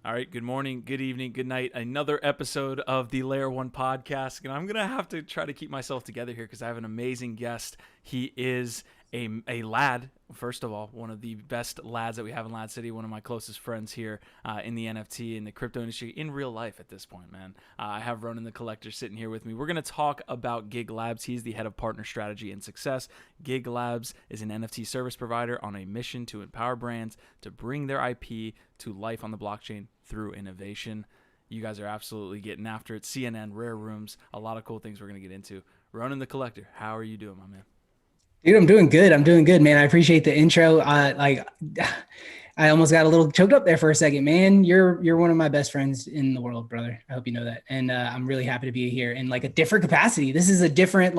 All right, good morning, good evening, good night. Another episode of the Layer 1 podcast. And I'm going to have to try to keep myself together here because I have an amazing guest. He is a lad, first of all, one of the best lads that we have in Lad City, one of my closest friends here in the NFT and the crypto industry in real life at this point, man. I have Ronin the Collector sitting here with me. We're going to talk about GigLabs. He's the head of partner strategy and success. GigLabs is an NFT service provider on a mission to empower brands to bring their IP to life on the blockchain through innovation. You guys are absolutely getting after it. CNN, RareRooms, a lot of cool things we're going to get into. Ronin the Collector, how are you doing, my man? Dude, I'm doing good. I'm doing good, man. I appreciate the intro. I almost got a little choked up there for a second, man. You're one of my best friends in the world, brother. I hope you know that. And I'm really happy to be here in like a different capacity. This is a different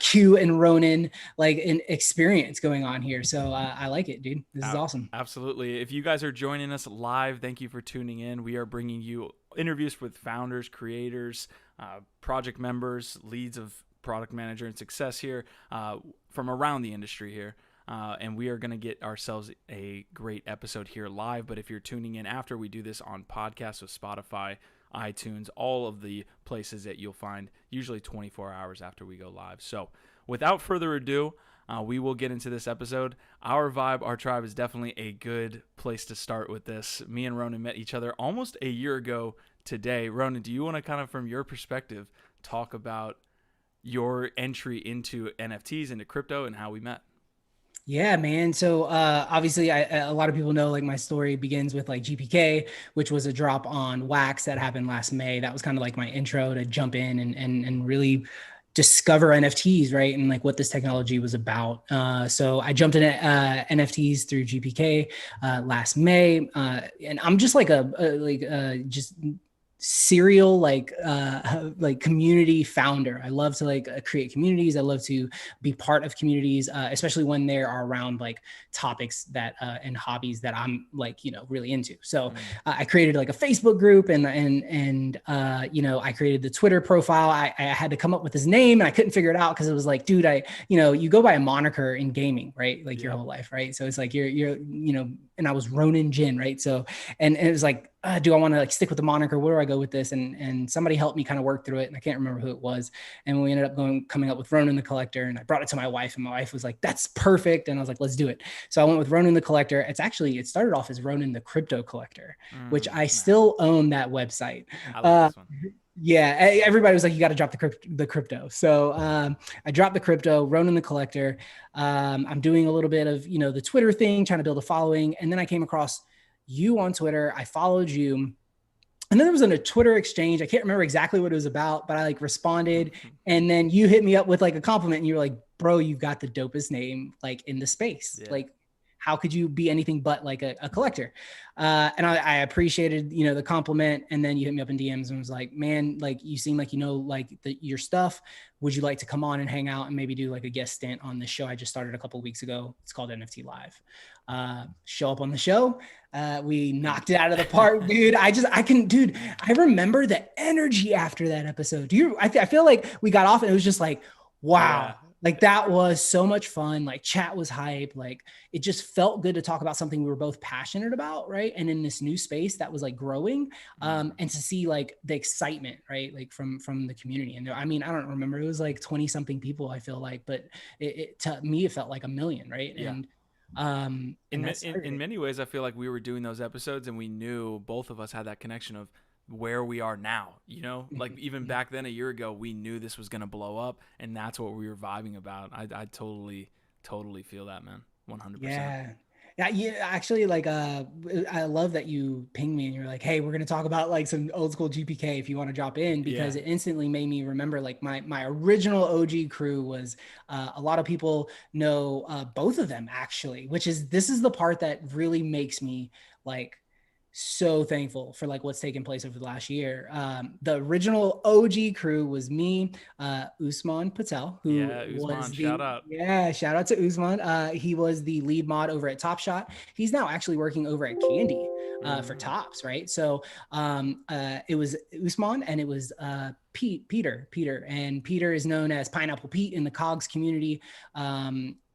Q and Ronin an experience going on here. So I like it, dude. This is awesome. Absolutely. If you guys are joining us live, thank you for tuning in. We are bringing you interviews with founders, creators, project members, leads of product manager and success here from around the industry here. And we are going to get ourselves a great episode here live. But if you're tuning in after, we do this on podcasts with Spotify, iTunes, all of the places that you'll find usually 24 hours after we go live. So without further ado, we will get into this episode. Our vibe, our tribe is definitely a good place to start with this. Me and Ronin met each other almost a year ago today. Ronin, do you want to kind of, from your perspective, talk about your entry into NFTs, into crypto, and how we met? Yeah, man. So obviously, a lot of people know like my story begins with like GPK, which was a drop on Wax that happened last May. That was kind of like my intro to jump in and really discover NFTs, right? And like what this technology was about. So I jumped in NFTs through GPK last May, and I'm just like just serial community founder. I love to create communities. I love to be part of communities, especially when they are around like topics that and hobbies that I'm really into. So I created like a Facebook group and I created the Twitter profile. I had to come up with his name and I couldn't figure it out because it was like, dude, you go by a moniker in gaming, right? Like your whole life, right? So it's like you're and I was Ronin Jin, right? So and it was like, do I want to like stick with the moniker? Where do I go with this? And somebody helped me kind of work through it. And I can't remember who it was. And we ended up coming up with Ronin the Collector. And I brought it to my wife and my wife was like, that's perfect. And I was like, let's do it. So I went with Ronin the Collector. It started off as Ronin the Crypto Collector, which I still own that website. I like this one. Yeah, everybody was like, you got to drop the crypto. So I dropped the crypto, Ronin the Collector. I'm doing a little bit of, the Twitter thing, trying to build a following. And then I came across you on Twitter. I followed you. And then there was a Twitter exchange. I can't remember exactly what it was about, but I like responded. And then you hit me up with like a compliment and you were like, bro, you've got the dopest name like in the space. Yeah. Like, how could you be anything but like a collector? And I appreciated, the compliment. And then you hit me up in DMs and was like, man, like you seem like, your stuff. Would you like to come on and hang out and maybe do like a guest stint on the show I just started a couple of weeks ago? It's called NFT Live. Show up on the show. We knocked it out of the park, dude. I remember the energy after that episode. I feel like we got off and it was just like, wow. Yeah. Like that was so much fun. Like chat was hype. Like it just felt good to talk about something we were both passionate about. Right. And in this new space that was like growing, and to see like the excitement, right. Like from the community. And I mean, I don't remember, it was like 20 something people, I feel like, but to me, it felt like 1 million. Right. Yeah. And in many ways, I feel like we were doing those episodes and we knew both of us had that connection of where we are now, like even back then a year ago, we knew this was going to blow up and that's what we were vibing about. I totally feel that, man. 100%. Yeah. Actually, like, I love that you pinged me and you're like, hey, we're going to talk about like some old school GPK if you want to drop in, because it instantly made me remember like my original OG crew was, a lot of people know, both of them actually, this is the part that really makes me like so thankful for like what's taken place over the last year. The original OG crew was me, Usman Patel, who shout out. Yeah, shout out to Usman. He was the lead mod over at Top Shot. He's now actually working over at Candy. for tops, right? So it was Usman and it was Peter, and Peter is known as Pineapple Pete in the COGS community.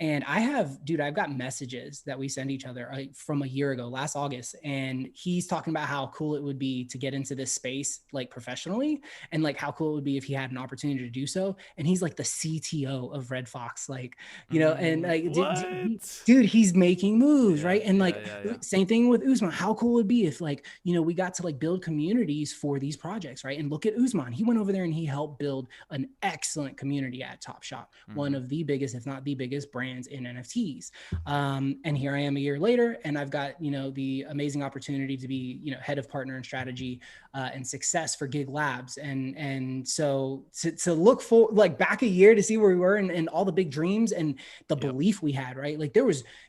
And I've got messages that we send each other from a year ago, last August. And he's talking about how cool it would be to get into this space, like professionally, and like how cool it would be if he had an opportunity to do so. And he's like the CTO of Red Fox, like, and like, dude, he's making moves, right? And like, same thing with Usman. How cool would it be if like, we got to like build communities for these projects, right? And look at Usman. He went over there and he helped build an excellent community at Top Shop, one of the biggest, if not the biggest brands in NFTs. And here I am a year later, and I've got, the amazing opportunity to be, head of partner and strategy and success for GigLabs. And so to look for like back a year to see where we were and all the big dreams and the belief we had, right? Like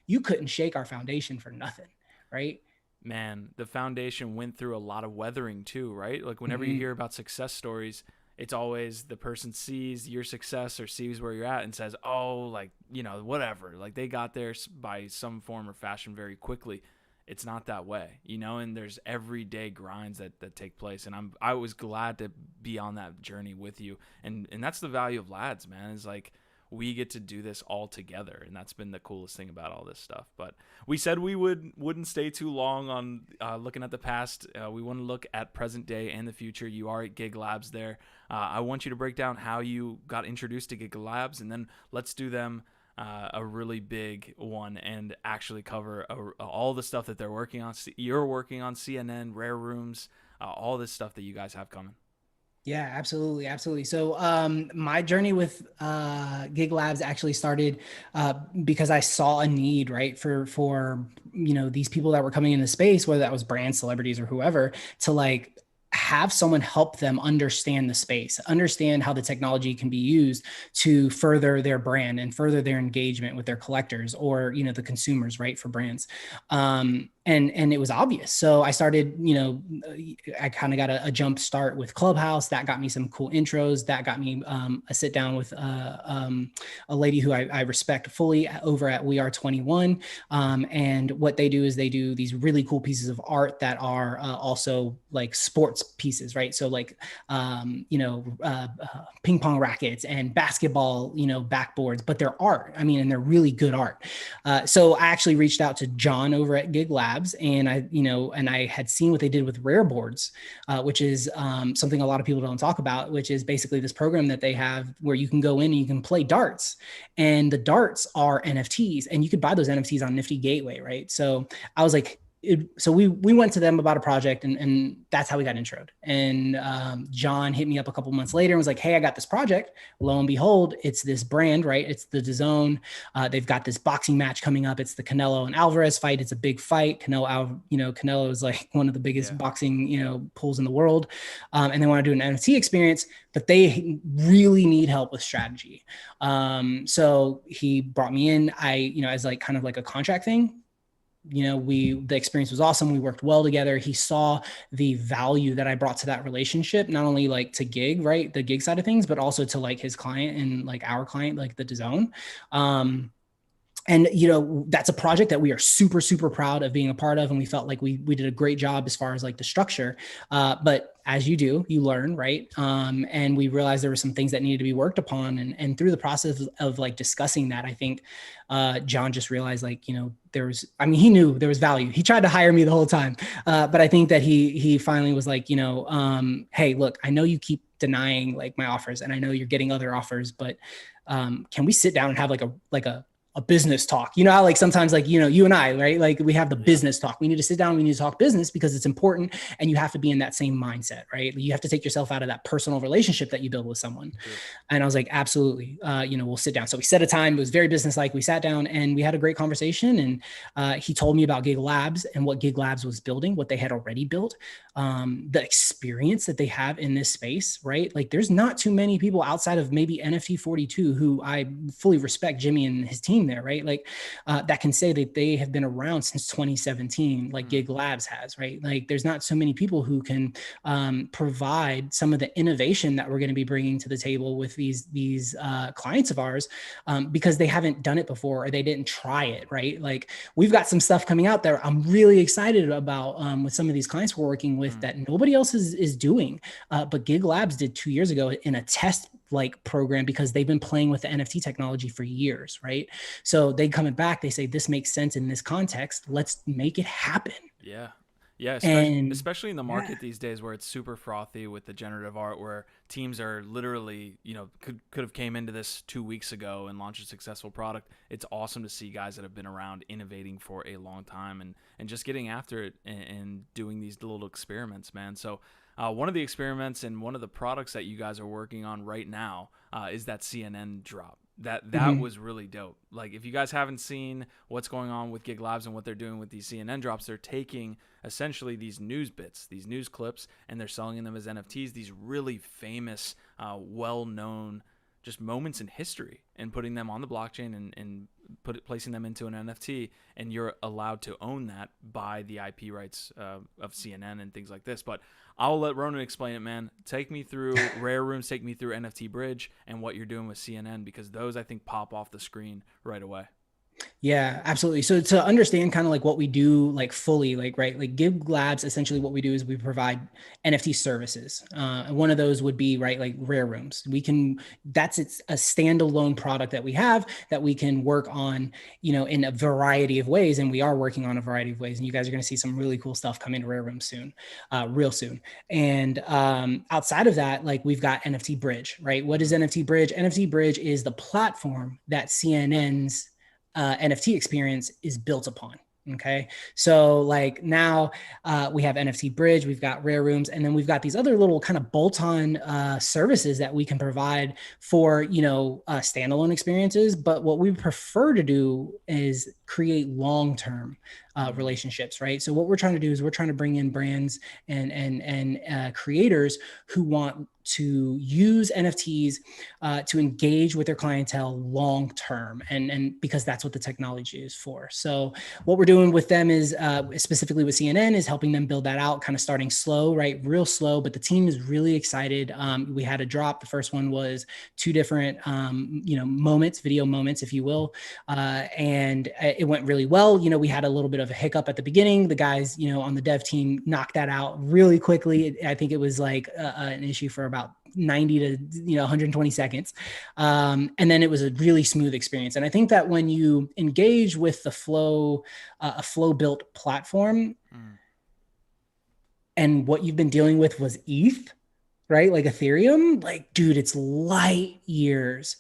you couldn't shake our foundation for nothing, right? Man, the foundation went through a lot of weathering too, right? Like whenever you hear about success stories, it's always the person sees your success or sees where you're at and says, oh, like, whatever, like they got there by some form or fashion very quickly. It's not that way, and there's everyday grinds that take place. And I was glad to be on that journey with you. And that's the value of Lads, man, is like, we get to do this all together, and that's been the coolest thing about all this stuff. But we said we wouldn't stay too long on looking at the past. We want to look at present day and the future. You are at GigLabs there. I want you to break down how you got introduced to GigLabs, and then let's do them a really big one and actually cover all the stuff that they're working on. You're working on CNN, RareRooms, all this stuff that you guys have coming. Yeah, absolutely. Absolutely. So my journey with GigLabs actually started because I saw a need, right, for these people that were coming into space, whether that was brands, celebrities, or whoever, to like have someone help them understand the space, understand how the technology can be used to further their brand and further their engagement with their collectors or, the consumers, right, for brands. And it was obvious. So I started, I kind of got a jump start with Clubhouse. That got me some cool intros. That got me a sit down with a lady who I respect fully over at We Are 21. And what they do is they do these really cool pieces of art that are also like sports pieces, right? So like, ping pong rackets and basketball, backboards, but they're art. I mean, and they're really good art. So I actually reached out to John over at GigLabs, and I had seen what they did with Rare Boards, which is something a lot of people don't talk about, which is basically this program that they have where you can go in and you can play darts, and the darts are NFTs, and you could buy those NFTs on Nifty Gateway, right? So I was like, so we went to them about a project, and that's how we got introed. And John hit me up a couple months later and was like, hey, I got this project. Lo and behold, it's this brand, right? It's the DAZN. They've got this boxing match coming up. It's the Canelo and Alvarez fight. It's a big fight. Canelo is like one of the biggest boxing, pools in the world. And they want to do an NFT experience, but they really need help with strategy. So he brought me in, as like kind of like a contract thing. The experience was awesome. We worked well together. He saw the value that I brought to that relationship, not only like to gig, right, the gig side of things, but also to like his client and like our client, like the DAZN. And, that's a project that we are super, super proud of being a part of. And we felt like we did a great job as far as like the structure. But as you do, you learn, right? And we realized there were some things that needed to be worked upon. And through the process of like discussing that, I think John just realized like, he knew there was value. He tried to hire me the whole time. But I think that he finally was like, hey, look, I know you keep denying like my offers, and I know you're getting other offers, but can we sit down and have like a business talk? How like sometimes like, you and I, right? Like we have the business talk. We need to sit down. We need to talk business because it's important. And you have to be in that same mindset, right? You have to take yourself out of that personal relationship that you build with someone. Sure. And I was like, absolutely. We'll sit down. So we set a time. It was very business-like. We sat down and we had a great conversation. And he told me about GigLabs and what GigLabs was building, what they had already built, the experience that they have in this space, right? Like there's not too many people outside of maybe NFT 42 who I fully respect Jimmy and his team team there, right? Like that can say that they have been around since 2017, like GigLabs has, right? Like there's not so many people who can provide some of the innovation that we're going to be bringing to the table with these clients of ours, because they haven't done it before or they didn't try it, right? Like we've got some stuff coming out there I'm really excited about with some of these clients we're working with that nobody else is doing, but GigLabs did 2 years ago in a test like program because they've been playing with the NFT technology for years, right? So they coming back, they say this makes sense in this context. Let's make it happen. Yeah. Yeah, And especially in the yeah, market these days where it's super frothy with the generative art, where teams are literally, could have came into this 2 weeks ago and launched a successful product. It's awesome to see guys that have been around innovating for a long time and just getting after it and doing these little experiments, man. So one of the experiments and one of the products that you guys are working on right now is that CNN drop. That was really dope. Like if you guys haven't seen what's going on with GigLabs and what they're doing with these CNN drops, they're taking essentially these news bits, these news clips, and they're selling them as NFTs, these really famous, well-known just moments in history, and putting them on the blockchain and placing them into an NFT, and you're allowed to own that by the IP rights of CNN and things like this. But I'll let Ronan explain it, man. Take me through RareRooms, take me through NFT Bridge and what you're doing with CNN, because those I think pop off the screen right away. Yeah, absolutely. So to understand kind of like what we do, like fully, like, right, like GigLabs, essentially what we do is we provide NFT services. And one of those would be, right, like RareRooms. It's a standalone product that we have that we can work on, in a variety of ways. And we are working on a variety of ways. And you guys are going to see some really cool stuff come into RareRooms soon, real soon. And outside of that, like we've got NFT Bridge, right? What is NFT Bridge? NFT Bridge is the platform that CNN's NFT experience is built upon. Okay. So like now we have NFT Bridge, we've got RareRooms, and then we've got these other little kind of bolt-on services that we can provide for, standalone experiences. But what we prefer to do is create long-term relationships, right? So what we're trying to do is we're trying to bring in brands and creators who want to use NFTs to engage with their clientele long term, and because that's what the technology is for. So what we're doing with them is specifically with CNN is helping them build that out, kind of starting slow, right? Real slow, but the team is really excited. We had a drop. The first one was 2 different, moments, video moments, if you will, and it went really well. We had a little bit of a hiccup at the beginning. The guys, on the dev team knocked that out really quickly. I think it was like an issue for about 90 to 120 seconds, and then it was a really smooth experience. And I think that when you engage with the flow, a flow built platform, and what you've been dealing with was ETH, right? Like Ethereum, like dude, it's light years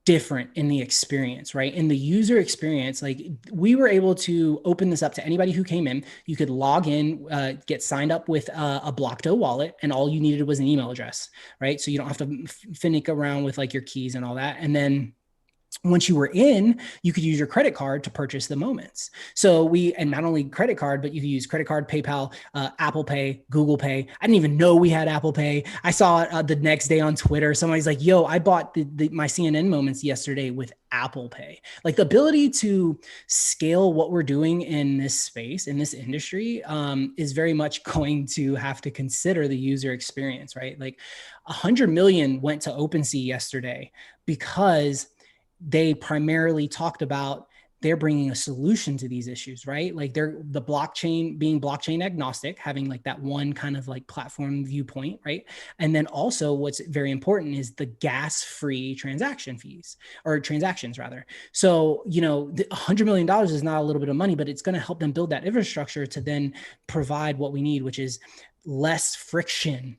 different in the experience, right? In the user experience, like we were able to open this up to anybody who came in. You could log in, get signed up with a Blockdo wallet, and all you needed was an email address, right? So you don't have to finick around with like your keys and all that. And then once you were in, you could use your credit card to purchase the moments. And not only credit card, but you could use credit card, PayPal, Apple Pay, Google Pay. I didn't even know we had Apple Pay. I saw it the next day on Twitter. Somebody's like, yo, I bought my CNN moments yesterday with Apple Pay. Like the ability to scale what we're doing in this space, in this industry, is very much going to have to consider the user experience, right? Like 100 million went to OpenSea yesterday because they primarily talked about they're bringing a solution to these issues, right? Like they're the blockchain, being blockchain agnostic, having like that one kind of like platform viewpoint, right? And then also what's very important is the gas-free transaction fees, or transactions rather. So, $100 million is not a little bit of money, but it's going to help them build that infrastructure to then provide what we need, which is less friction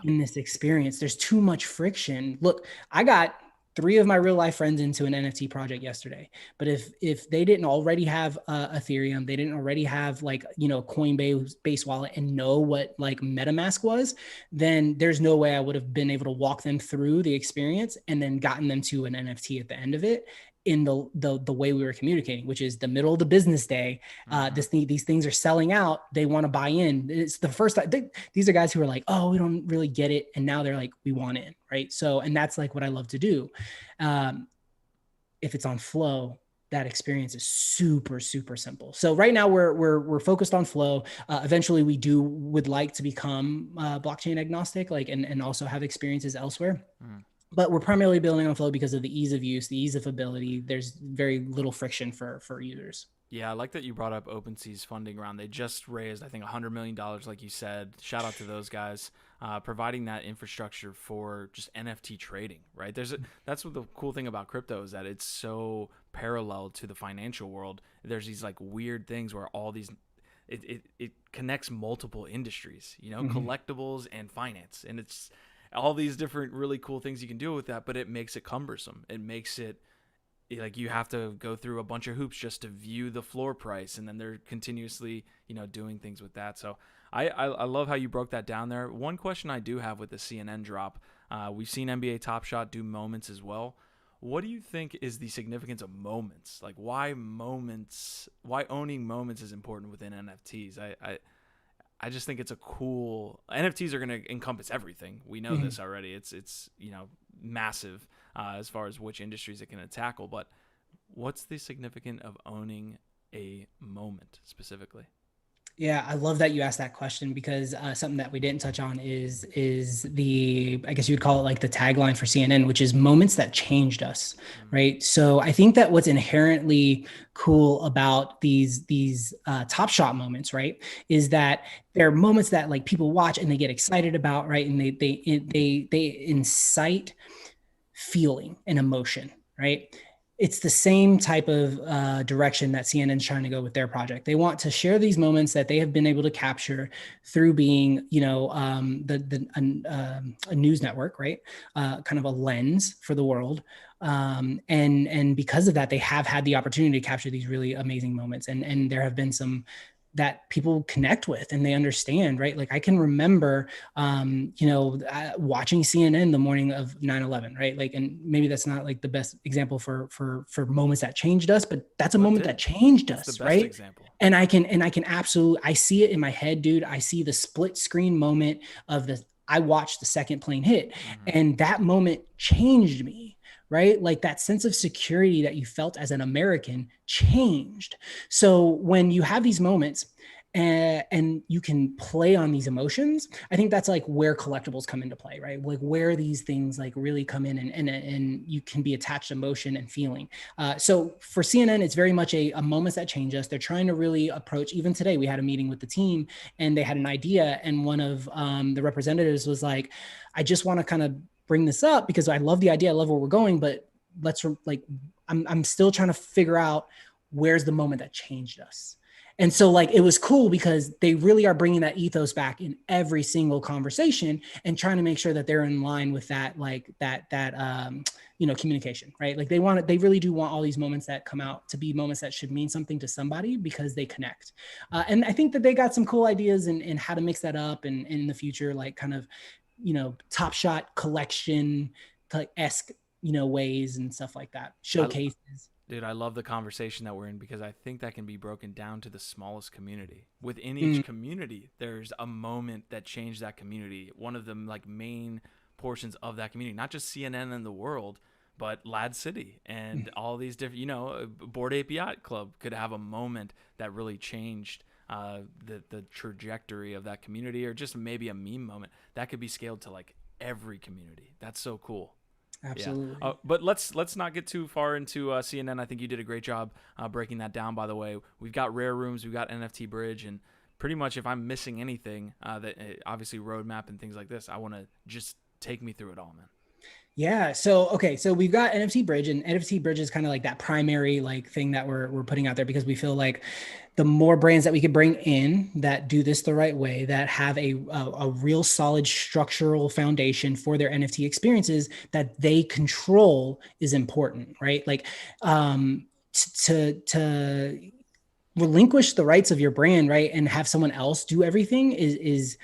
in this experience. There's too much friction. Look, I got 3 of my real life friends into an NFT project yesterday. But if they didn't already have Ethereum, they didn't already have like, Coinbase wallet and know what like MetaMask was, then there's no way I would have been able to walk them through the experience and then gotten them to an NFT at the end of it in the way we were communicating, which is the middle of the business day. These things are selling out. They want to buy in. It's the first time. These are guys who are like, oh, we don't really get it. And now they're like, we want in. Right. So, and that's like what I love to do. if it's on flow, that experience is super, super simple. So right now we're focused on flow. Eventually we would like to become blockchain agnostic, like, and also have experiences elsewhere. But we're primarily building on flow because of the ease of use, the ease of ability. There's very little friction for users. Yeah, I like that you brought up OpenSea's funding round. They just raised, I think, $100 million, like you said. Shout out to those guys, providing that infrastructure for just NFT trading, right? That's what the cool thing about crypto is, that it's so parallel to the financial world. There's these like weird things where all these, it connects multiple industries, collectibles and finance. And it's all these different really cool things you can do with that, but it makes it cumbersome. It makes it, like, you have to go through a bunch of hoops just to view the floor price, and then they're continuously doing things with that. So I love how you broke that down there. One question I do have with the CNN drop, we've seen NBA Top Shot do moments as well. What do you think is the significance of moments? Like, why owning moments is important within NFTs? I just think it's a cool, NFTs are going to encompass everything. We know this already. It's massive as far as which industries it can tackle. But what's the significance of owning a moment specifically? Yeah, I love that you asked that question, because something that we didn't touch on is the, I guess you would call it like the tagline for CNN, which is moments that changed us, right? So I think that what's inherently cool about these Top Shot moments, right, is that they're moments that like people watch and they get excited about, right, and they incite feeling and emotion, right? It's the same type of direction that CNN's trying to go with their project. They want to share these moments that they have been able to capture through being, a news network, right? Kind of a lens for the world. And because of that, they have had the opportunity to capture these really amazing moments. And there have been some that people connect with and they understand, right? Like I can remember, watching CNN the morning of 9/11, right? Like, and maybe that's not like the best example for moments that changed us, but that's a moment that changed us, right? Example. And I can absolutely, I see it in my head, dude. I see the split screen moment of I watched the second plane hit, and that moment changed me. Right? Like that sense of security that you felt as an American changed. So when you have these moments and you can play on these emotions, I think that's like where collectibles come into play, right? Like where these things like really come in and you can be attached to emotion and feeling. So for CNN, it's very much a moments that change us. They're trying to really approach, even today, we had a meeting with the team and they had an idea. And one of the representatives was like, I just want to kind of bring this up because I love the idea. I love where we're going, but I'm still trying to figure out where's the moment that changed us. And so like, it was cool because they really are bringing that ethos back in every single conversation and trying to make sure that they're in line with that, like that communication, right? Like they really do want all these moments that come out to be moments that should mean something to somebody because they connect. And I think that they got some cool ideas in how to mix that up and in the future, like kind of, Top Shot collection esque, ways and stuff like that. Showcases. Dude, I love the conversation that we're in because I think that can be broken down to the smallest community. Within each community, there's a moment that changed that community. One of the like main portions of that community, not just CNN and the world, but Lad City and all these different, Bored Ape Yacht Club could have a moment that really changed the trajectory of that community, or just maybe a meme moment that could be scaled to like every community. That's so cool. Absolutely. Yeah. But let's not get too far into CNN. I think you did a great job breaking that down. By the way, we've got RareRooms, we've got NFT Bridge, and pretty much if I'm missing anything, that obviously roadmap and things like this, I want to just take me through it all, man. Yeah. So, okay. So we've got NFT Bridge, and NFT Bridge is kind of like that primary like thing that we're putting out there because we feel like the more brands that we could bring in that do this the right way, that have a real solid structural foundation for their NFT experiences that they control is important, right? Like, to relinquish the rights of your brand, right, and have someone else do everything is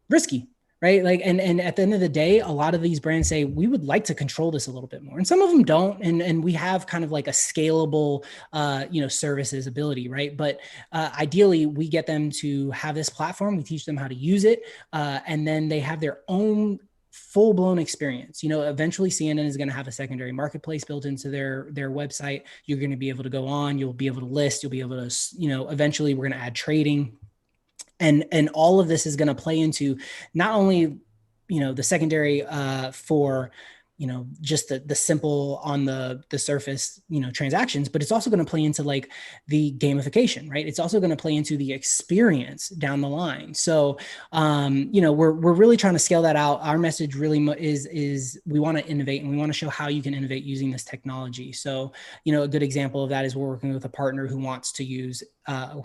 risky, right? Like, and at the end of the day, a lot of these brands say, we would like to control this a little bit more. And some of them don't. And we have kind of like a scalable, services ability, right? But ideally we get them to have this platform. We teach them how to use it. And then they have their own full blown experience. Eventually CNN is going to have a secondary marketplace built into their website. You're going to be able to go on, you'll be able to list, you'll be able to, eventually we're going to add trading. And all of this is going to play into not only, the secondary for, just the simple on the surface, transactions, but it's also going to play into like the gamification, right? It's also going to play into the experience down the line. So, we're really trying to scale that out. Our message really is we want to innovate, and we want to show how you can innovate using this technology. So, a good example of that is we're working with a partner who wants to use,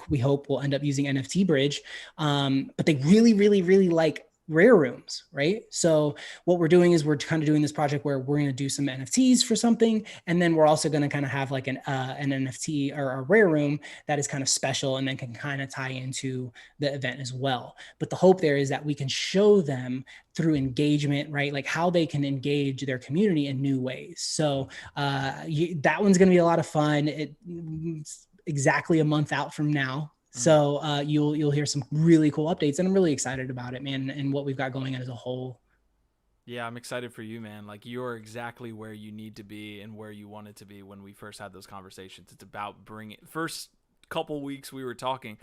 we hope will end up using NFT Bridge, but they really, really, really like RareRooms, right? So what we're doing is we're kind of doing this project where we're going to do some NFTs for something, and then we're also going to kind of have like an NFT or a rare room that is kind of special, and then can kind of tie into the event as well. But the hope there is that we can show them through engagement, right? Like how they can engage their community in new ways. So that one's going to be a lot of fun. It's exactly a month out from now. So you'll hear some really cool updates, and I'm really excited about it, man, and what we've got going on as a whole. Yeah, I'm excited for you, man. Like, you're exactly where you need to be and where you wanted to be when we first had those conversations. It's about bringing, first couple weeks we were talking,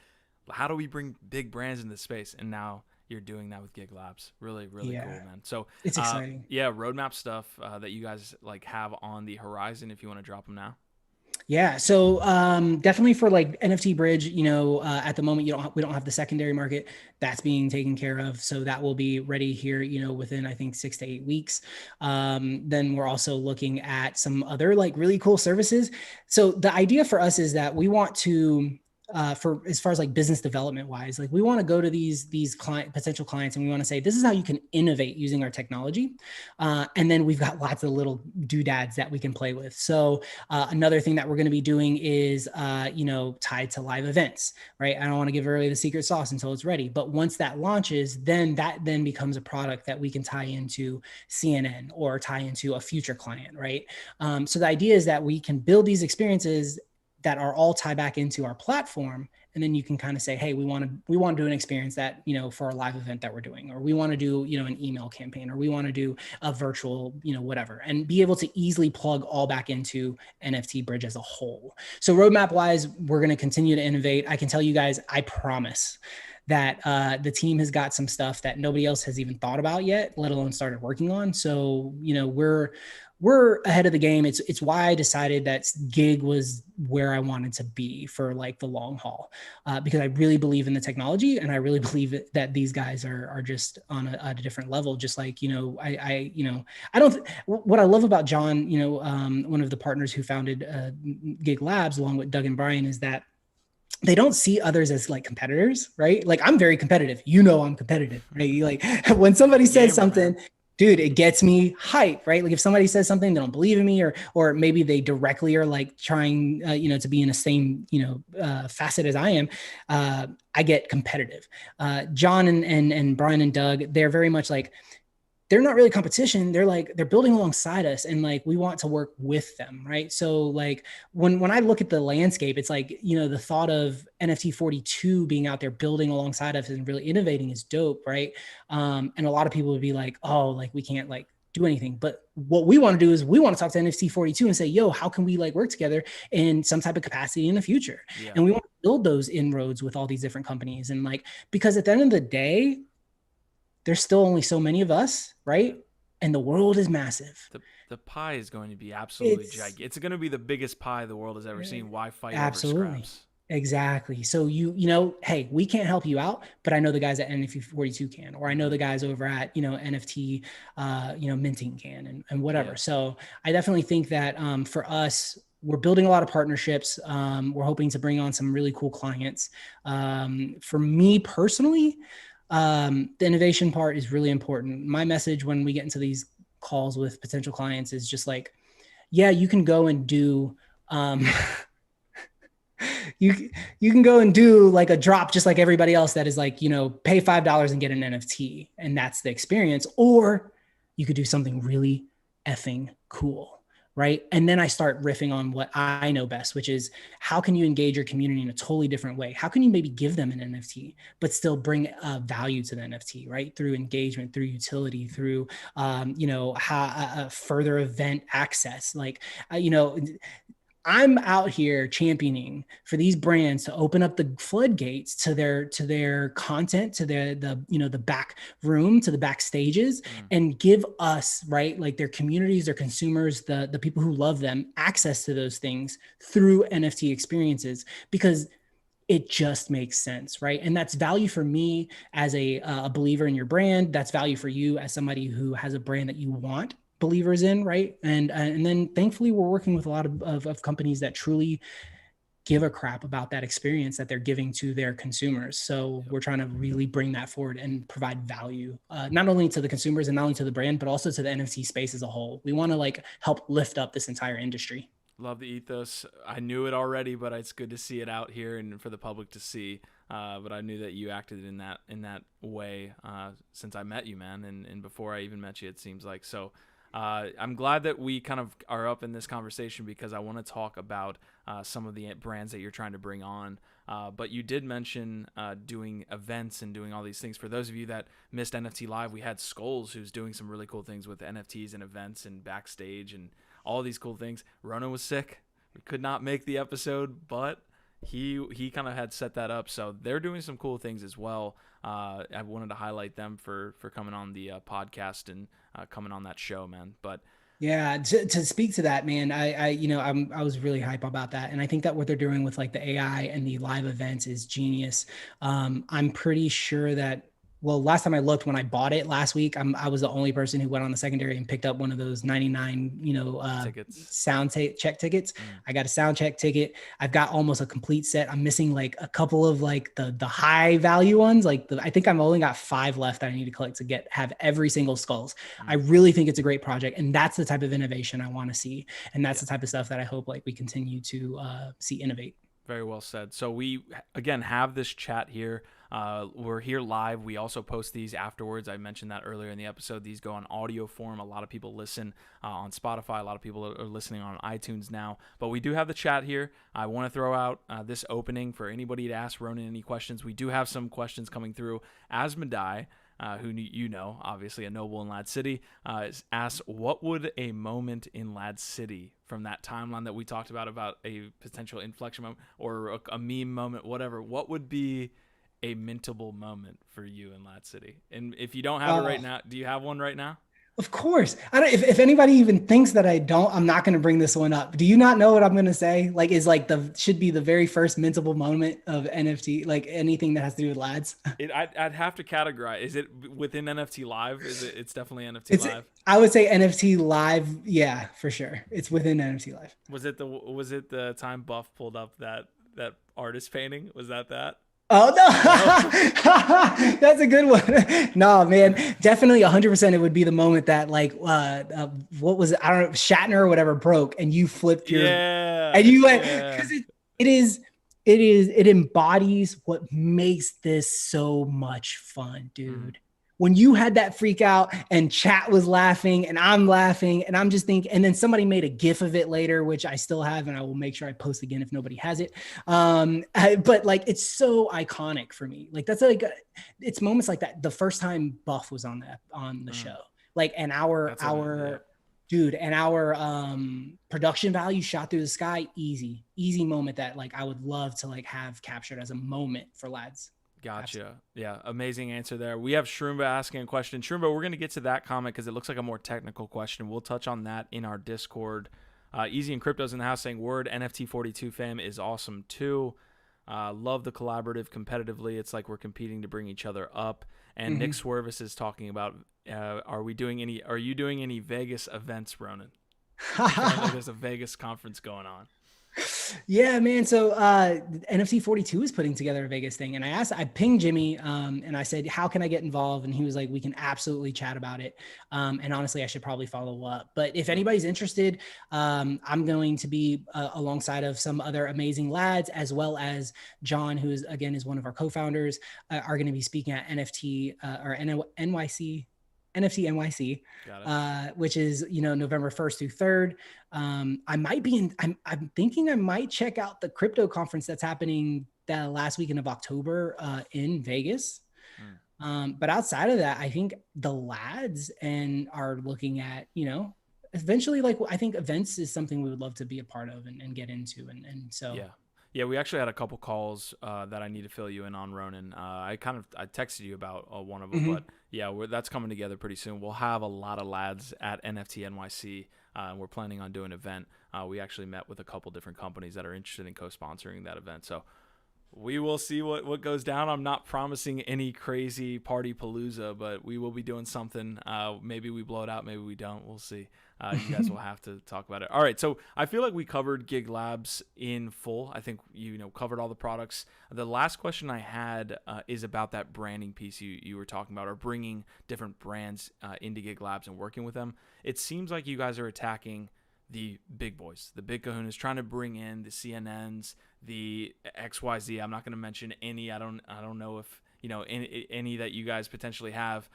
how do we bring big brands in this space? And now you're doing that with GigLabs. Really, really cool, man. So it's exciting. Yeah, roadmap stuff that you guys like have on the horizon, if you want to drop them now. Yeah. So definitely for like NFT Bridge, at the moment we don't have the secondary market that's being taken care of. So that will be ready here, within I think 6 to 8 weeks. Then we're also looking at some other like really cool services. So the idea for us is that we want to for as far as like business development wise, like we want to go to these potential clients, and we want to say, this is how you can innovate using our technology. And then we've got lots of little doodads that we can play with. So another thing that we're going to be doing is, tied to live events, right? I don't want to give away the secret sauce until it's ready, but once that launches, then that becomes a product that we can tie into CNN or tie into a future client, right? So the idea is that we can build these experiences that are all tie back into our platform. And then you can kind of say, hey, we want to do an experience that, for a live event that we're doing, or we want to do, an email campaign, or we want to do a virtual, whatever, and be able to easily plug all back into NFT Bridge as a whole. So roadmap wise, we're going to continue to innovate. I can tell you guys, I promise that the team has got some stuff that nobody else has even thought about yet, let alone started working on. So, we're ahead of the game. It's why I decided that gig was where I wanted to be for like the long haul, because I really believe in the technology, and I really believe that these guys are just on a different level. Just like, what I love about John, one of the partners who founded GigLabs along with Doug and Brian, is that they don't see others as like competitors, right? Like I'm very competitive, I'm competitive, right? Like when somebody says something, man, dude, it gets me hype, right? Like if somebody says something, they don't believe in me, or maybe they directly are like trying, to be in the same, facet as I am. I get competitive. John and Brian and Doug, they're very much like, they're not really competition. They're building alongside us, and like, we want to work with them. Right. So like when I look at the landscape, it's like, the thought of NFT 42 being out there building alongside us and really innovating is dope. Right. And a lot of people would be like, oh, like we can't like do anything. But what we want to do is we want to talk to NFT 42 and say, yo, how can we like work together in some type of capacity in the future? Yeah. And we want to build those inroads with all these different companies. And like, because at the end of the day, there's still only so many of us, right? And the world is massive. The pie is going to be absolutely gigantic. It's going to be the biggest pie the world has ever seen. Why fight over scraps? Exactly. So hey, we can't help you out, but I know the guys at NFT 42 can, or I know the guys over at, NFT, minting can, and whatever. Yeah. So I definitely think that for us, we're building a lot of partnerships. We're hoping to bring on some really cool clients. For me personally, the innovation part is really important. My message when we get into these calls with potential clients is just like, yeah, you can go and do, you can go and do like a drop just like everybody else that is like, pay $5 and get an NFT, and that's the experience. Or you could do something really effing cool, right? And then I start riffing on what I know best, which is how can you engage your community in a totally different way? How can you maybe give them an NFT, but still bring value to the NFT, right? Through engagement, through utility, through, further event access. I'm out here championing for these brands to open up the floodgates to their content, to the back room, to the back stages, and give us, right, like their communities, their consumers, the people who love them, access to those things through NFT experiences, because it just makes sense, right? And that's value for me as a believer in your brand. That's value for you as somebody who has a brand that you want believers in, right? And then thankfully we're working with a lot of companies that truly give a crap about that experience that they're giving to their consumers. So we're trying to really bring that forward and provide value, not only to the consumers and not only to the brand, but also to the NFT space as a whole. We want to like help lift up this entire industry. Love the ethos. I knew it already, but it's good to see it out here and for the public to see. But I knew that you acted in that way since I met you, man, and before I even met you, it seems like. So I'm glad that we kind of are up in this conversation because I want to talk about some of the brands that you're trying to bring on. But you did mention doing events and doing all these things. For those of you that missed NFT Live, we had Skulls, who's doing some really cool things with NFTs and events and backstage and all these cool things. Ronin was sick. We could not make the episode, but he kind of had set that up. So they're doing some cool things as well. I wanted to highlight them for coming on the podcast and coming on that show, man. But yeah, to speak to that, man, I was really hype about that. And I think that what they're doing with like the AI and the live events is genius. I'm pretty sure that, well, last time I looked, when I bought it last week, I was the only person who went on the secondary and picked up one of those 99, tickets. Check tickets. I got a sound check ticket. I've got almost a complete set. I'm missing like a couple of like the high value ones. I think I've only got 5 left that I need to collect to have every single Skulls. I really think it's a great project, and that's the type of innovation I want to see, and that's the type of stuff that I hope like we continue to see innovate. Very well said. So we, again, have this chat here. We're here live. We also post these afterwards. I mentioned that earlier in the episode. These go on audio form. A lot of people listen on Spotify. A lot of people are listening on iTunes now. But we do have the chat here. I want to throw out this opening for anybody to ask Ronin any questions. We do have some questions coming through. Asmodai, who you know, obviously a noble in Lad City, asks, what would a moment in Lad City from that timeline that we talked about a potential inflection moment or a meme moment, whatever, what would be a mintable moment for you in Lad City? And if you don't have it right now, do you have one right now? Of course. I don't, if anybody even thinks that I don't, I'm not going to bring this one up. Do you not know what I'm going to say? Like, is like should be the very first mintable moment of NFT, like anything that has to do with Lads. I'd have to categorize. Is it within NFT Live? It's definitely NFT Live. I would say NFT Live. Yeah, for sure. It's within NFT Live. Was it the time Buff pulled up that artist painting? Was that? Oh no, that's a good one. No, man, definitely 100%. It would be the moment that like, what was it? I don't know, Shatner or whatever broke, and you flipped your, and you went, because it embodies what makes this so much fun, dude. When you had that freak out and chat was laughing and I'm laughing and I'm just thinking, and then somebody made a GIF of it later, which I still have, and I will make sure I post again if nobody has it. But like, it's so iconic for me. Like that's like, it's moments like that. The first time Buff was on the show, like dude, and our production value shot through the sky. Easy moment that like I would love to like have captured as a moment for Lads. Gotcha. Absolutely. Yeah, amazing answer there. We have Shroomba asking a question. Shroomba, we're going to get to that comment because it looks like a more technical question. We'll touch on that in our Discord. Easy and Crypto's in the house saying, word, NFT 42 fam is awesome too. Love the collaborative competitively. It's like we're competing to bring each other up. And Nick Swervis is talking about, are you doing any Vegas events, Ronin? Like there's a Vegas conference going on. Yeah, man. So NFT 42 is putting together a Vegas thing. And I pinged Jimmy and I said, how can I get involved? And he was like, we can absolutely chat about it. And honestly, I should probably follow up. But if anybody's interested, I'm going to be alongside of some other amazing lads, as well as John, who is one of our co-founders, are going to be speaking at NFT or NYC NFT NYC, Got it. which is, November 1st through 3rd. I might be I'm thinking I might check out the crypto conference that's happening the last weekend of October in Vegas. But outside of that, I think the lads and are looking at, eventually, like, I think events is something we would love to be a part of and get into. And so, Yeah, we actually had a couple calls that I need to fill you in on, Ronin. I texted you about one of them, but yeah, that's coming together pretty soon. We'll have a lot of lads at NFT NYC, and we're planning on doing an event. We actually met with a couple different companies that are interested in co-sponsoring that event. So we will see what goes down. I'm not promising any crazy party palooza, but we will be doing something. Maybe we blow it out, maybe we don't. We'll see. You guys will have to talk about it. All right, so I feel like we covered GigLabs in full. I think covered all the products. The last question I had is about that branding piece you were talking about, or bringing different brands into GigLabs and working with them. It seems like you guys are attacking the big boys, the big kahunas, trying to bring in the CNNs, the XYZ. I'm not going to mention any. I don't know if any that you guys potentially have,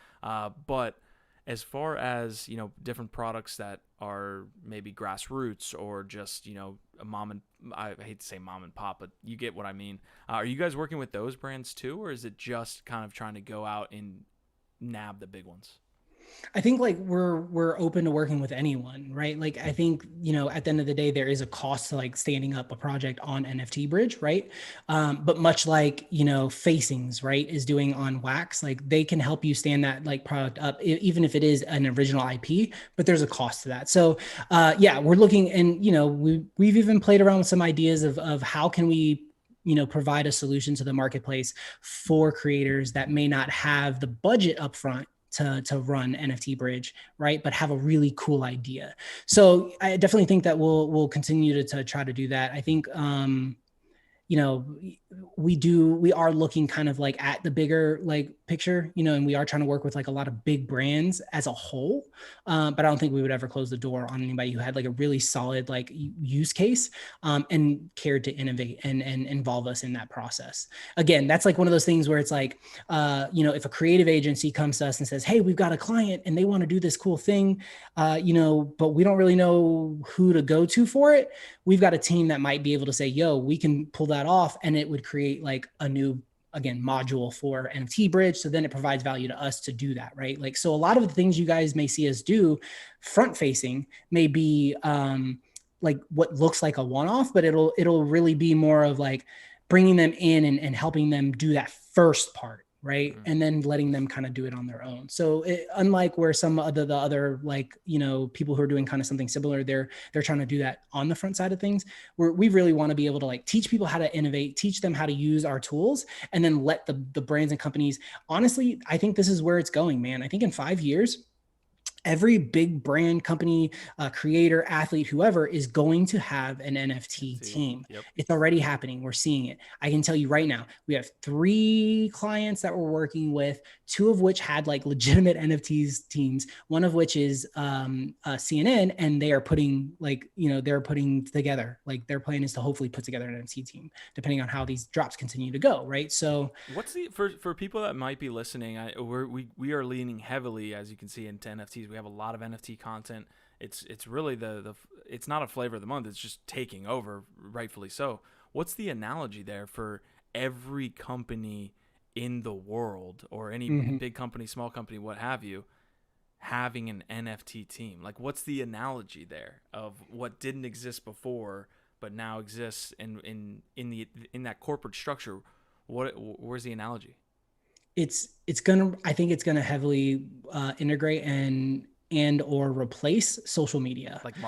but as far as different products that are maybe grassroots or just a mom and I hate to say mom and pop, but you get what I mean. Are you guys working with those brands too, or is it just kind of trying to go out and nab the big ones? I think like we're open to working with anyone, right? Like I think, at the end of the day, there is a cost to like standing up a project on NFT Bridge, right? But much like, Facings, right, is doing on Wax, like they can help you stand that like product up, even if it is an original IP, but there's a cost to that. So yeah, we're looking, and we've even played around with some ideas of how can we provide a solution to the marketplace for creators that may not have the budget upfront to run NFT Bridge, right? But have a really cool idea. So I definitely think that we'll continue to try to do that. I think we are looking kind of like at the bigger like picture, and we are trying to work with like a lot of big brands as a whole. But I don't think we would ever close the door on anybody who had like a really solid like use case and cared to innovate and involve us in that process. Again, that's like one of those things where it's like, if a creative agency comes to us and says, hey, we've got a client and they want to do this cool thing, but we don't really know who to go to for it. We've got a team that might be able to say, yo, we can pull that off, and it would create like a new, again, module for NFT Bridge. So then it provides value to us to do that, right? Like, so a lot of the things you guys may see us do front facing may be like what looks like a one-off, but it'll really be more of like bringing them in and helping them do that first part, right? Mm-hmm. And then letting them kind of do it on their own. So unlike where some of the other like, people who are doing kind of something similar, they're trying to do that on the front side of things, we really want to be able to like teach people how to innovate, teach them how to use our tools, and then let the brands and companies, honestly, I think this is where it's going, man. I think in 5 years, every big brand company, creator, athlete, whoever is going to have an NFT team. Yep. It's already happening. We're seeing it. I can tell you right now, we have 3 clients that we're working with, 2 of which had like legitimate NFTs teams, one of which is CNN, and they are putting like, they're putting together, like their plan is to hopefully put together an NFT team, depending on how these drops continue to go, right? So what's for people that might be listening, we are leaning heavily, as you can see, into NFTs. We have a lot of NFT content. It's really it's not a flavor of the month. It's just taking over, rightfully so. What's the analogy there for every company in the world, or any big company, small company, what have you, having an NFT team? Like, what's the analogy there of what didn't exist before but now exists in that corporate structure? Where's the analogy? I think it's gonna heavily integrate and or replace social media, like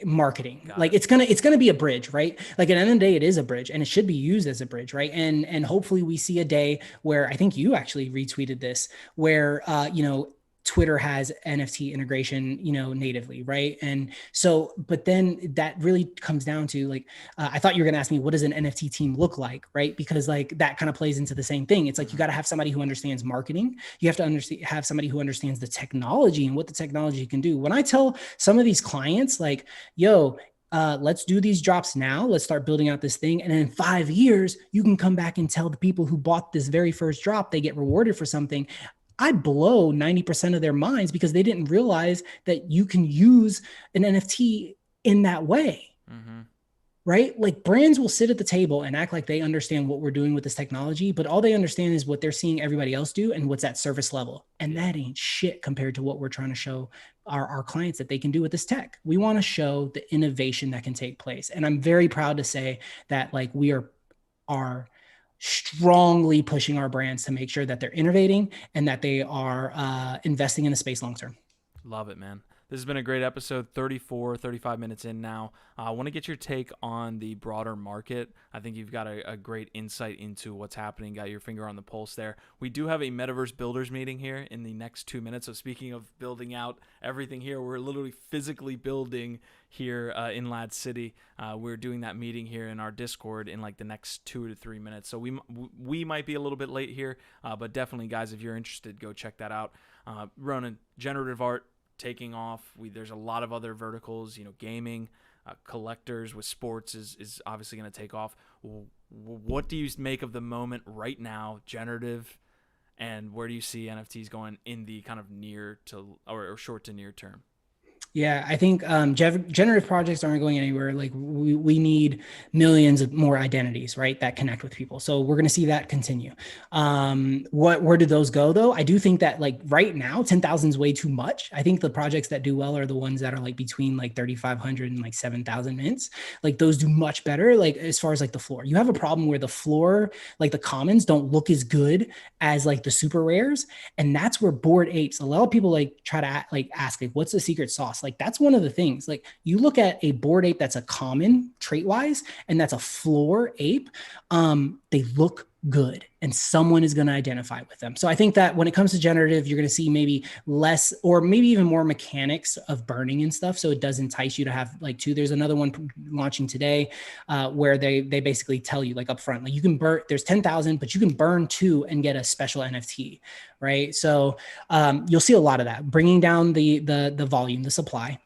marketing. Like it's gonna be a bridge, right? Like at the end of the day, it is a bridge, and it should be used as a bridge, right? And hopefully we see a day where, I think you actually retweeted this, where Twitter has NFT integration, natively, right? And so, but then that really comes down to like, I thought you were going to ask me, what does an NFT team look like, right? Because like that kind of plays into the same thing. It's like, you got to have somebody who understands marketing. You have to have somebody who understands the technology and what the technology can do. When I tell some of these clients like, yo, let's do these drops now. Let's start building out this thing. And then in 5 years, you can come back and tell the people who bought this very first drop, they get rewarded for something. I blow 90% of their minds because they didn't realize that you can use an NFT in that way. Mm-hmm. Right? Like brands will sit at the table and act like they understand what we're doing with this technology, but all they understand is what they're seeing everybody else do and what's at surface level. And Yeah. that ain't shit compared to what we're trying to show our clients that they can do with this tech. We want to show the innovation that can take place. And I'm very proud to say that like we are strongly pushing our brands to make sure that they're innovating and that they are investing in the space long term. Love it, man. This has been a great episode, 34, 35 minutes in now. I want to get your take on the broader market. I think you've got a great insight into what's happening, got your finger on the pulse there. We do have a Metaverse Builders meeting here in the next 2 minutes. So speaking of building out everything here, we're literally physically building here in Lad City. We're doing that meeting here in our Discord in like the next 2 to 3 minutes. So we might be a little bit late here, but definitely, guys, if you're interested, go check that out. Ronin, generative art, taking off. There's a lot of other verticals, gaming, collectors with sports is obviously going to take off. What do you make of the moment right now, generative, and where do you see NFTs going in the kind of near to or short to near term? Yeah, I think generative projects aren't going anywhere. Like we need millions of more identities, right, that connect with people. So we're going to see that continue. Where do those go though? I do think that like right now, 10,000 is way too much. I think the projects that do well are the ones that are like between like 3,500 and like 7,000 mints. Like those do much better. Like as far as like the floor, you have a problem where the floor, like the commons, don't look as good as like the super rares, and that's where Bored Apes. A lot of people like try to like ask like, what's the secret sauce? Like that's one of the things. Like you look at a Bored Ape that's a common trait wise, and that's a floor ape. They look good, and someone is going to identify with them. So I think that when it comes to generative, you're going to see maybe less or maybe even more mechanics of burning and stuff. So it does entice you to have like two. There's another one launching today where they basically tell you like upfront, like you can burn. There's 10,000, but you can burn two and get a special NFT, right? So you'll see a lot of that, bringing down the volume, the supply.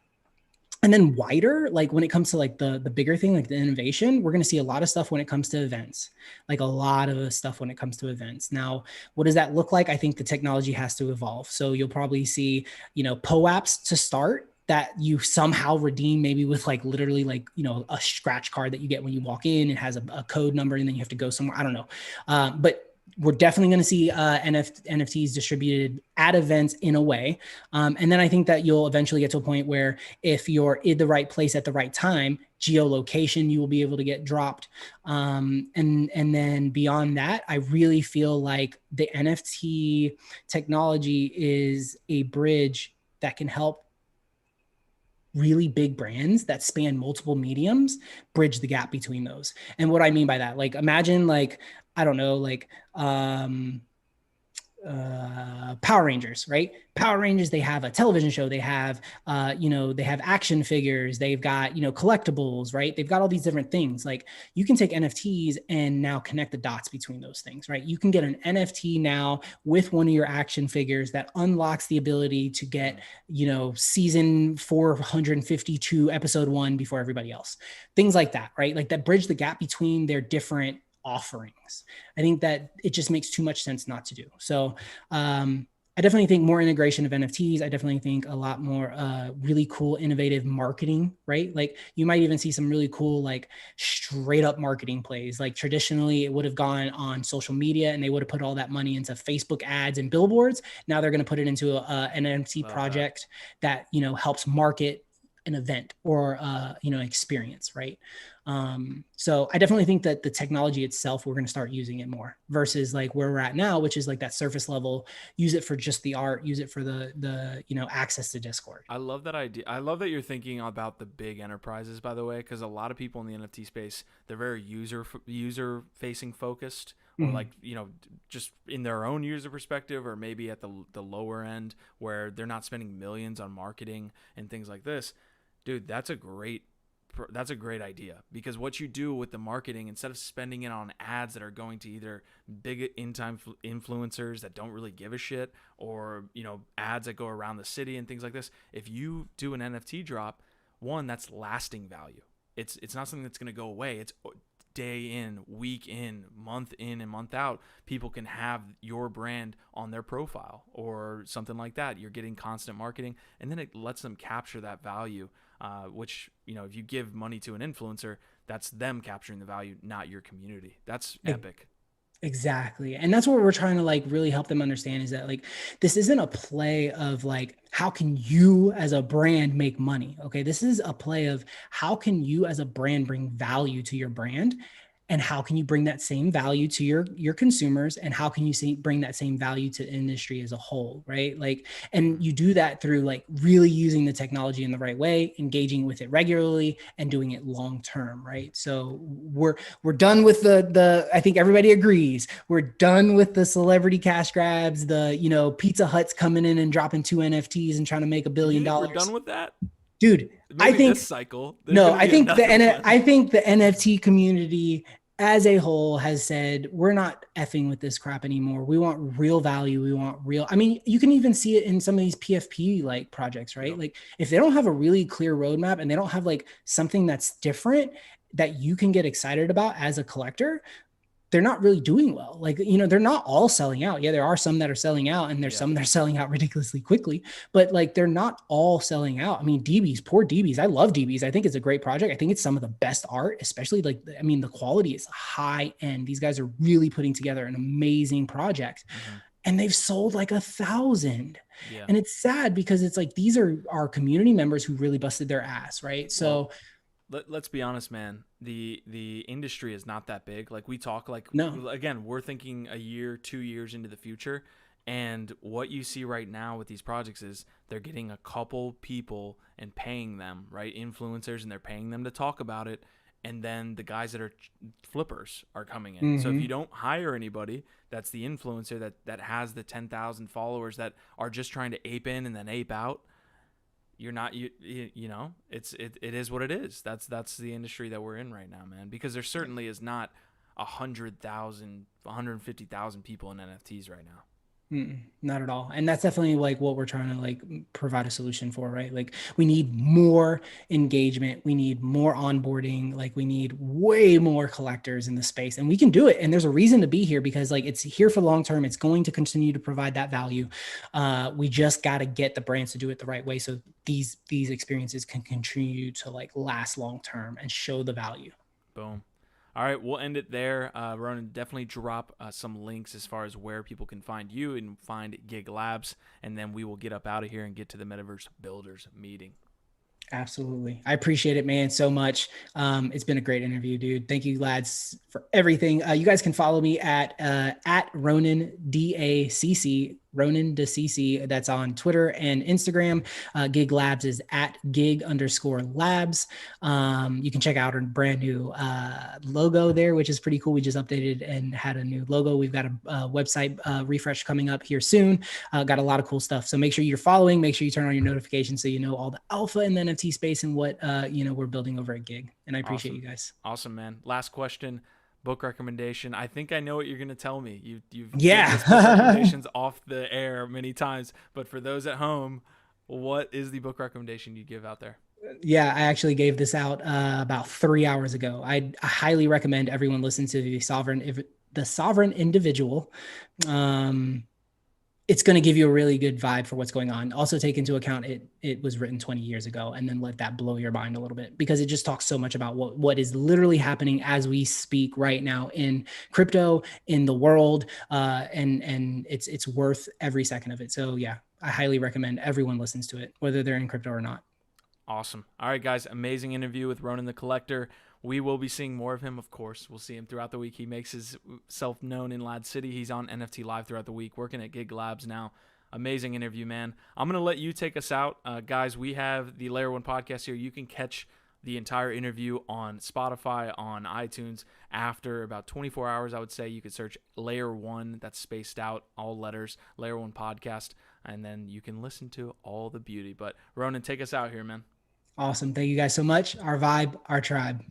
And then wider, like when it comes to like the bigger thing, like the innovation, we're going to see a lot of stuff when it comes to events, like a lot of stuff when it comes to events. Now, what does that look like? I think the technology has to evolve. So you'll probably see, POAPs to start that you somehow redeem maybe with like literally like, a scratch card that you get when you walk in. It has a code number and then you have to go somewhere. I don't know. But we're definitely going to see NFTs distributed at events in a way. And then I think that you'll eventually get to a point where if you're in the right place at the right time, geolocation, you will be able to get dropped. And then beyond that, I really feel like the NFT technology is a bridge that can help really big brands that span multiple mediums bridge the gap between those. And what I mean by that, like imagine like, I don't know, like Power Rangers, right? Power Rangers, they have a television show, they have they have action figures, they've got collectibles, right? They've got all these different things. Like you can take NFTs and now connect the dots between those things, right? You can get an NFT now with one of your action figures that unlocks the ability to get season 452 episode 1 before everybody else, things like that, right? Like that bridge the gap between their different offerings. I think that it just makes too much sense not to do. So I definitely think more integration of NFTs. I definitely think a lot more really cool, innovative marketing, right? Like you might even see some really cool, like straight up marketing plays. Like traditionally it would have gone on social media and they would have put all that money into Facebook ads and billboards. Now they're going to put it into an NFT project that helps market an event or experience, right? So I definitely think that the technology itself, we're going to start using it more versus like where we're at now, which is like that surface level, use it for just the art, use it for the access to Discord. I love that idea. I love that you're thinking about the big enterprises, by the way, because a lot of people in the NFT space, they're very user facing focused, or like just in their own user perspective, or maybe at the lower end where they're not spending millions on marketing and things like this. Dude, that's a great idea, because what you do with the marketing, instead of spending it on ads that are going to either big in-time influencers that don't really give a shit, or ads that go around the city and things like this, if you do an NFT drop, one, that's lasting value. It's not something that's going to go away. It's day in, week in, and month out, people can have your brand on their profile or something like that. You're getting constant marketing, and then it lets them capture that value, which, if you give money to an influencer, that's them capturing the value, not your community. That's epic. Exactly. And that's what we're trying to like really help them understand, is that like this isn't a play of like how can you as a brand make money? Okay. This is a play of how can you as a brand bring value to your brand, and how can you bring that same value to your consumers, and how can you bring that same value to the industry as a whole, right? Like, and you do that through like really using the technology in the right way, engaging with it regularly, and doing it long term, right? So we're done with the I think everybody agrees, we're done with the celebrity cash grabs, the Pizza Hut's coming in and dropping 2 NFTs and trying to make $1 You billion. think we're done with that? Dude, I Maybe think this cycle. There's no, going to be another one. I think the NFT community as a whole has said, we're not effing with this crap anymore. We want real value. We want real. I mean, you can even see it in some of these PFP like projects, right? Yep. Like if they don't have a really clear roadmap and they don't have like something that's different that you can get excited about as a collector, they're not really doing well. Like, they're not all selling out. Yeah, there are some that are selling out, and there's some that are selling out ridiculously quickly, but like they're not all selling out. I mean, DBs, poor DBs. I love DBs. I think it's a great project. I think it's some of the best art, especially like, I mean, the quality is high end. These guys are really putting together an amazing project. And they've sold like 1,000. Yeah. And it's sad because it's like, these are our community members who really busted their ass. Right. So let's be honest, man. The industry is not that big. Like we talk, like no. Again, we're thinking a year, 2 years into the future, and what you see right now with these projects is they're getting a couple people and paying them, right? Influencers, and they're paying them to talk about it, and then the guys that are flippers are coming in. So if you don't hire anybody, that's the influencer that has the 10,000 followers that are just trying to ape in and then ape out. You're not, it is what it is. That's the industry that we're in right now, man, because there certainly is not 100,000 150,000 people in NFTs right now. Not at all. And that's definitely like what we're trying to like provide a solution for, right? Like we need more engagement. We need more onboarding. Like we need way more collectors in the space, and we can do it. And there's a reason to be here, because like it's here for the long term. It's going to continue to provide that value. We just got to get the brands to do it the right way, so these experiences can continue to like last long term and show the value. Boom. All right, we'll end it there. Ronan, definitely drop some links as far as where people can find you and find GigLabs, and then we will get up out of here and get to the Metaverse Builders meeting. Absolutely. I appreciate it, man, so much. It's been a great interview, dude. Thank you, lads, for everything. You guys can follow me at Ronin DACC, Ronin DACC. That's on Twitter and Instagram. GigLabs is at gig_labs. You can check out our brand new logo there, which is pretty cool. We just updated and had a new logo. We've got a website refresh coming up here soon. Got a lot of cool stuff. So make sure you're following. Make sure you turn on your notifications so you know all the alpha in the NFT space and what we're building over at Gig. And I appreciate you guys. Awesome, man. Last question. Book recommendation. I think I know what you're going to tell me. You've given us book recommendations off the air many times, but for those at home, what is the book recommendation you give out there? Yeah, I actually gave this out about 3 hours ago. I highly recommend everyone listen to the Sovereign Individual. It's going to give you a really good vibe for what's going on. Also take into account it was written 20 years ago, and then let that blow your mind a little bit, because it just talks so much about what is literally happening as we speak right now in crypto, in the world, and it's worth every second of it. So yeah, I highly recommend everyone listens to it, whether they're in crypto or not. Awesome. All right, guys, amazing interview with Ronin the Collector. We will be seeing more of him, of course. We'll see him throughout the week. He makes himself known in Lad City. He's on NFT Live throughout the week, working at GigLabs now. Amazing interview, man. I'm going to let you take us out. Guys, we have the Layer 1 podcast here. You can catch the entire interview on Spotify, on iTunes. After about 24 hours, I would say, you could search Layer 1, that's spaced out, all letters, Layer 1 podcast, and then you can listen to all the beauty. But Ronin, take us out here, man. Awesome. Thank you guys so much. Our vibe, our tribe.